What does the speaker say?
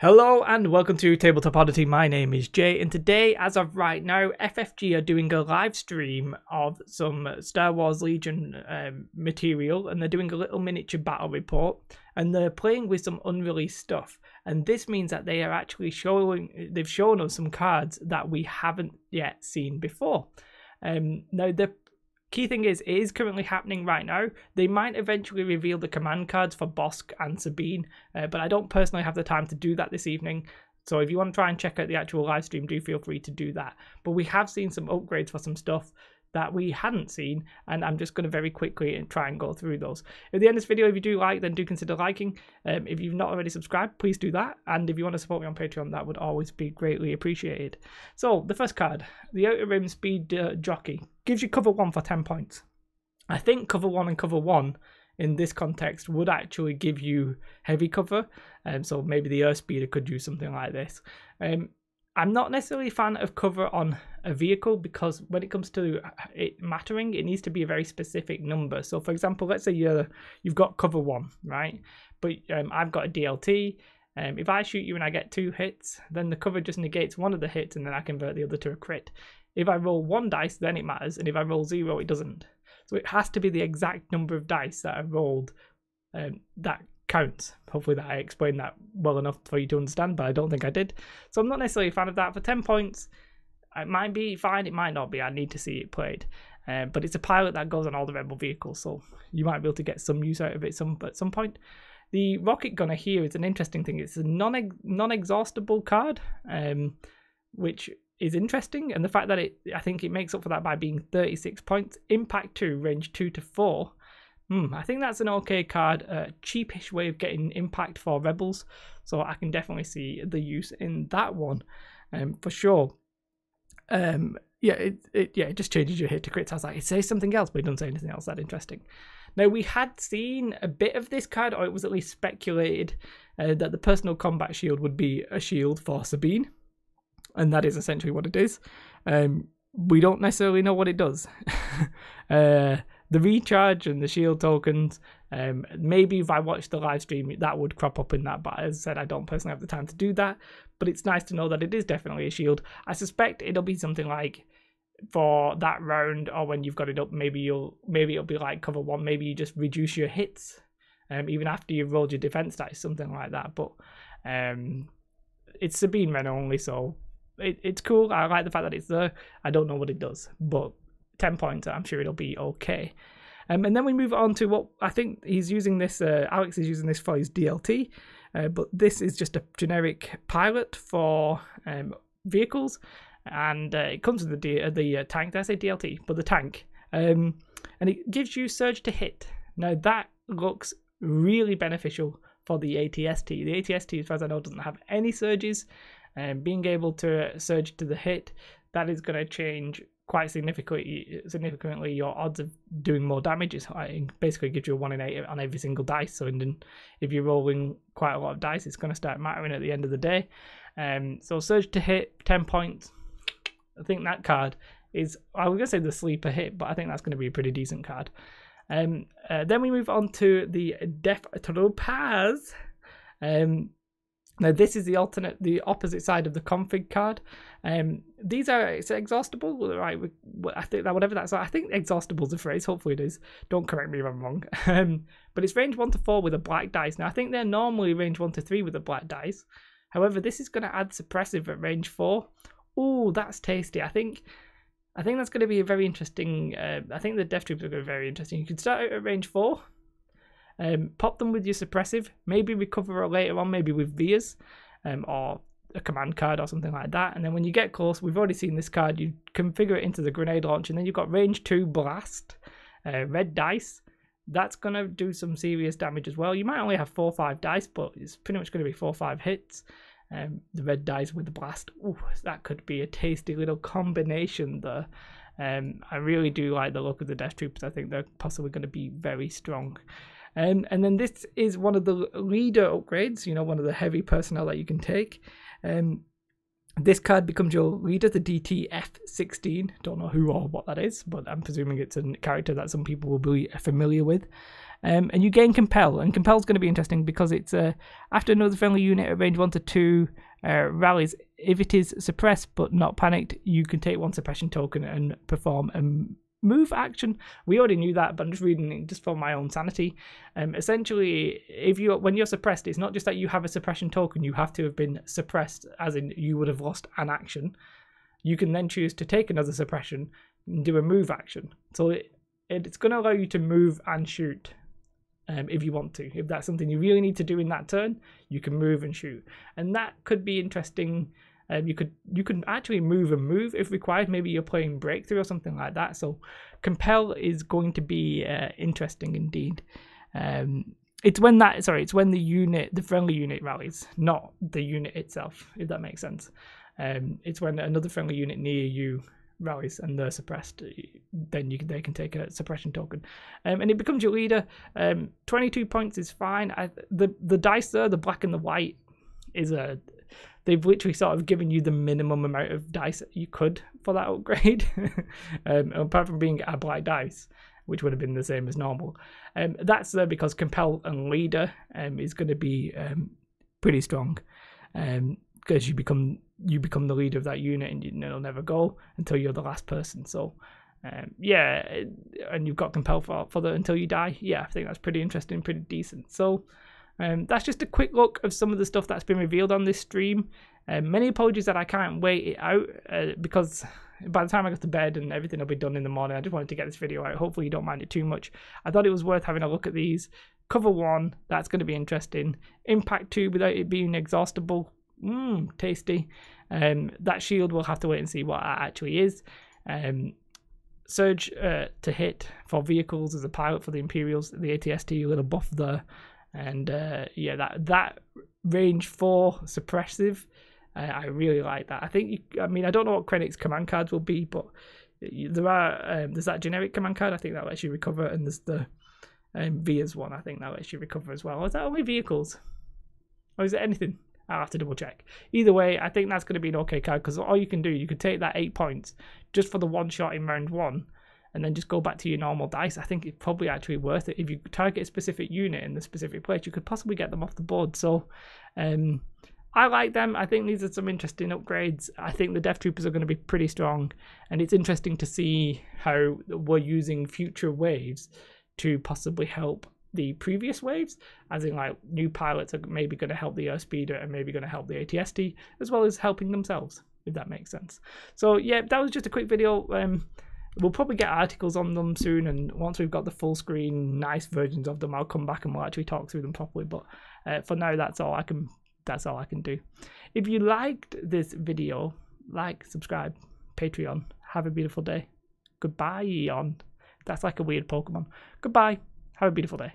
Hello and welcome to Tabletop Oddity. My name is Jay, and today, as of right now, FFG are doing a live stream of some Star Wars Legion material, and they're doing a little miniature battle report, and they're playing with some unreleased stuff. And this means that they are actually they've shown us some cards that we haven't yet seen before. Now the key thing is, it is currently happening right now. They might eventually reveal the command cards for Bosk and Sabine, but I don't personally have the time to do that this evening. So if you want to try and check out the actual live stream, do feel free to do that. But we have seen some upgrades for some stuff that we hadn't seen, and I'm just going to very quickly try and go through those. At the end of this video, if you do like, then do consider liking. If you've not already subscribed, please do that, and if you want to support me on Patreon, that would always be greatly appreciated. So the first card, the Outer Rim Speed Jockey, gives you cover 1 for 10 points. I think cover 1 and cover 1 in this context would actually give you heavy cover, so maybe the Earth Speeder could use something like this. I'm not necessarily a fan of cover on a vehicle, because when it comes to it mattering, it needs to be a very specific number. So for example, let's say you've got cover 1, right? But I've got a DLT. If I shoot you and I get 2 hits, then the cover just negates one of the hits, and then I convert the other to a crit. If I roll 1 dice, then it matters, and if I roll 0, it doesn't. So it has to be the exact number of dice that I rolled that counts. Hopefully that I explained that well enough for you to understand, but I don't think I did. So I'm not necessarily a fan of that. For 10 points, it might be fine, it might not be. I need to see it played. But it's a pilot that goes on all the Rebel vehicles, so you might be able to get some use out of it at some point. The Rocket Gunner here is an interesting thing. It's a non-exhaustible card, which is interesting, and the fact that I think it makes up for that by being 36 points. Impact 2, range 2 to 4. I think that's an okay card, a cheapish way of getting impact for Rebels, so I can definitely see the use in that one, for sure. It just changes your hit to crits. I was like, it says something else, but it doesn't say anything else that interesting. Now, we had seen a bit of this card, or it was at least speculated that the personal combat shield would be a shield for Sabine, and that is essentially what it is. We don't necessarily know what it does. The recharge and the shield tokens, maybe if I watched the live stream, that would crop up in that, but as I said, I don't personally have the time to do that. But it's nice to know that it is definitely a shield. I suspect it'll be something like, for that round, or when you've got it up, maybe it'll be like cover 1, maybe you just reduce your hits, even after you've rolled your defense dice, something like that. But it's Sabine Ren only, so it's cool. I like the fact that it's there. I don't know what it does, but 10 points, I'm sure it'll be okay. And then we move on to what I think he's using this, Alex is using this for his DLT, but this is just a generic pilot for vehicles, and it comes with the tank. Did I say DLT? But the tank. And it gives you surge to hit. Now that looks really beneficial for the ATST. The ATST, as far as I know, doesn't have any surges. Being able to surge to the hit, that is going to change quite significantly your odds of doing more damage. It basically gives you a 1 in 8 on every single dice, so if you're rolling quite a lot of dice, it's going to start mattering at the end of the day. So surge to hit, 10 points. I think that card is, I was going to say the sleeper hit, but I think that's going to be a pretty decent card. Then we move on to the Death Topaz. Now this is the opposite side of the config card. These are exhaustible, right? I think that whatever that's, I think exhaustible is a phrase. Hopefully it is. Don't correct me if I'm wrong. But it's range 1 to 4 with a black dice. Now I think they're normally range 1 to 3 with a black dice. However, this is going to add suppressive at range 4. Ooh, that's tasty. I think that's going to be a very interesting. I think the Death Troops are going to be very interesting. You can start out at range 4. Pop them with your suppressive, maybe recover later on, maybe with Vias, or a command card or something like that. And then when you get close, we've already seen this card, you configure it into the grenade launch, and then you've got range 2 blast, red dice. That's going to do some serious damage as well. You might only have 4 or 5 dice, but it's pretty much going to be 4 or 5 hits. The red dice with the blast. Ooh, that could be a tasty little combination there. I really do like the look of the Death Troopers. I think they're possibly going to be very strong. And then this is one of the leader upgrades, one of the heavy personnel that you can take. This card becomes your leader, the DTF-16. Don't know who or what that is, but I'm presuming it's a character that some people will be familiar with. And you gain Compel, and Compel's going to be interesting because it's after another friendly unit at range 1 to 2 rallies, if it is suppressed but not panicked, you can take 1 suppression token and perform a move action. We already knew that, but I'm just reading it just for my own sanity. Essentially, when you're suppressed, it's not just that you have a suppression token, you have to have been suppressed, as in you would have lost an action. You can then choose to take another suppression and do a move action. So it's going to allow you to move and shoot. If you want to. If that's something you really need to do in that turn, you can move and shoot. And that could be interesting. You can actually move and move if required. Maybe you're playing Breakthrough or something like that. So Compel is going to be interesting indeed. It's when the friendly unit rallies, not the unit itself, if that makes sense. It's when another friendly unit near you rallies and they're suppressed, then they can take a suppression token, and it becomes your leader. 22 points is fine. The dice there, the black and the white, they've literally sort of given you the minimum amount of dice that you could for that upgrade. Apart from being a black dice, which would have been the same as normal. That's there because Compel and Leader is going to be pretty strong, because you become the leader of that unit, and it'll never go until you're the last person. So yeah, and you've got Compel for until you die. Yeah, I think that's pretty interesting, pretty decent. So that's just a quick look of some of the stuff that's been revealed on this stream. Many apologies that I can't wait it out, because by the time I go to bed and everything will be done in the morning. I just wanted to get this video out. Hopefully you don't mind it too much. I thought it was worth having a look at these. Cover 1, that's going to be interesting. Impact 2 without it being exhaustible. Tasty. That shield, we'll have to wait and see what that actually is. Surge to hit for vehicles as a pilot for the Imperials, the ATST, a little buff there. And yeah, that range 4 suppressive, I really like that. I think I don't know what Krennic's command cards will be, but there's that generic command card, I think that lets you recover, and there's the Via's one, I think that lets you recover as well. Or is that only vehicles, or is it anything? I'll have to double check. Either way, I think that's going to be an okay card, because all you can do, you could take that 8 points just for the one shot in round 1, and then just go back to your normal dice. I think it's probably actually worth it. If you target a specific unit in the specific place, you could possibly get them off the board. So I like them. I think these are some interesting upgrades. I think the Death Troopers are going to be pretty strong, and it's interesting to see how we're using future waves to possibly help the previous waves, as in like new pilots are maybe going to help the Airspeeder and maybe going to help the ATST, as well as helping themselves, if that makes sense. So yeah, that was just a quick video. We'll probably get articles on them soon, and once we've got the full screen nice versions of them, I'll come back and we'll actually talk through them properly. But for now, that's all I can do. If you liked this video, like, subscribe, Patreon. Have a beautiful day. Goodbye. That's like a weird Pokemon. Goodbye. Have a beautiful day.